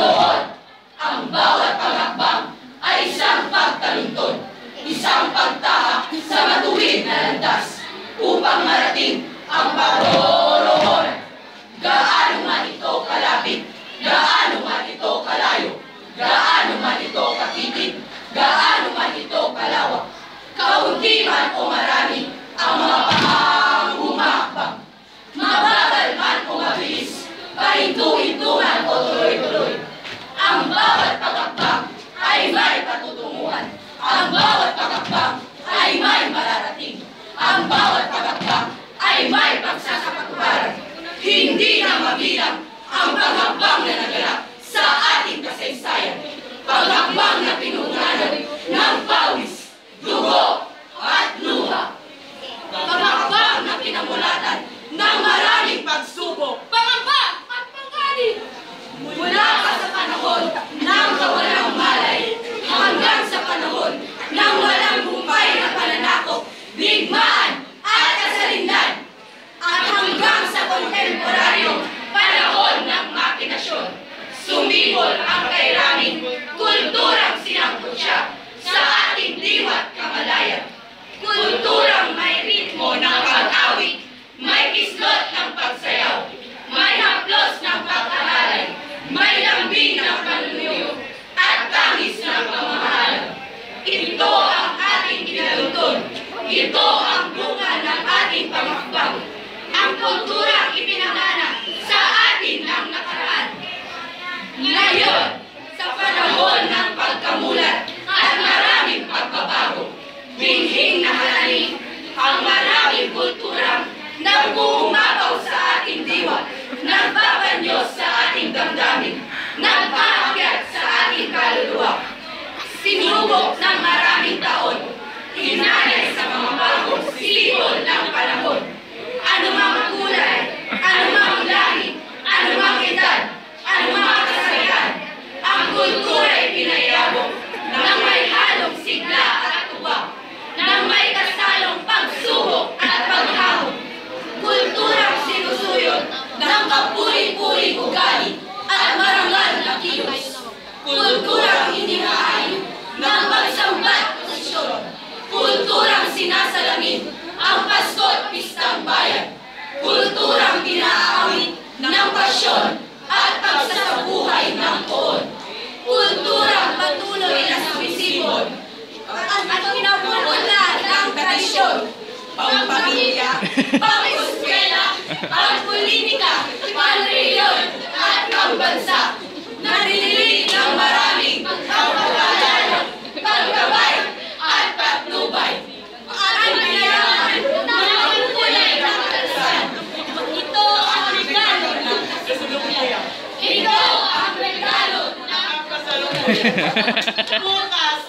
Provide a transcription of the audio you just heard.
Loob, ang bawat paghakbang ay isang pagtaluntun, isang pagtahak sa matuwid na landas upang marating ang paroroonan. Gaano man ito kalapit, gaano man ito kalayo, gaano man ito kakitid, gaano man ito kalawak, kaunti man o marami ang mga paang humakbang. Mabagal man o mabilis, pahinto-hintuhan o tuloy-tuloy. Ang bawat paghakbang ay may patutunguhan. Ang bawat paghakbang ay may mararating. Ang bawat paghakbang ay may pagsasapatubaran. Hindi na mabilang ang paghakbang na naganap sa ating kasaysayan. Paghakbang na pinunganan ng pawis, dugo at luha. Paghakbang na pinamulatan ng maraming pagsubok, pangamba at panganib. Mula pa sa panahon ng kawalang malay hanggang sa panahon ng walang humpay na pananakop, digmaan at kasarinlan. At hanggang sa kontemporaryong panahon ng makinasyon, sumibol ang kairaming kulturang sinampot siya sa ating diwa't kamalayan. Kulturang may ritmo ng pag-awit, may kislot ng pagsayaw, may haplos ng pag-aralay, may lambing ng panunuyo, at tangis ng pamamahalan. Ito ang ating kinaluntun. Ito ang bunga ng ating paghakbang. Ang kulturang ipinangana sa atin ng nakaraan. Ngayon, sa panahon ng pagkamulat at maraming pagbabago, binhing nahalali ang maraming kulturang nag-uumapaw sa ating diwa, nagpapanyos sa ating damdamin, nagpaakyat sa ating kaluluwa. Sinubok ng maraming taon, hinanay sa mga bagong sibol ng panahon. Anumang kulay, anumang lahi, anumang edad, anumang kasayan, ang kultura ay pinayabong ng may halong sigla at tuwa, ng may kasalong pagsubok at paghamon. Kulturang sinusuyod ng kapuri-puring ugali at marangal na kilos. Kulturang inihaayos ng pagsambat posisyon. Kulturang sinasalamin ang Pasko't Pistang Bayan. Kulturang pinaawit ng pasyon at pagsasabuhay ng poon. Kulturang patuloy na sumisibol at pinapupula ng tradisyon, pang-pamilya, pang-eskwela, pang-politika, pang-reliyon at pang-bansa. Naririnig ng maraming pagkakalaan, pagkabay at patnubay. At kailangan ng kulay ng kalasan. Ito ang regalo ng kasalukuyan. Ito ang regalo ng kasalukuyan. Bukas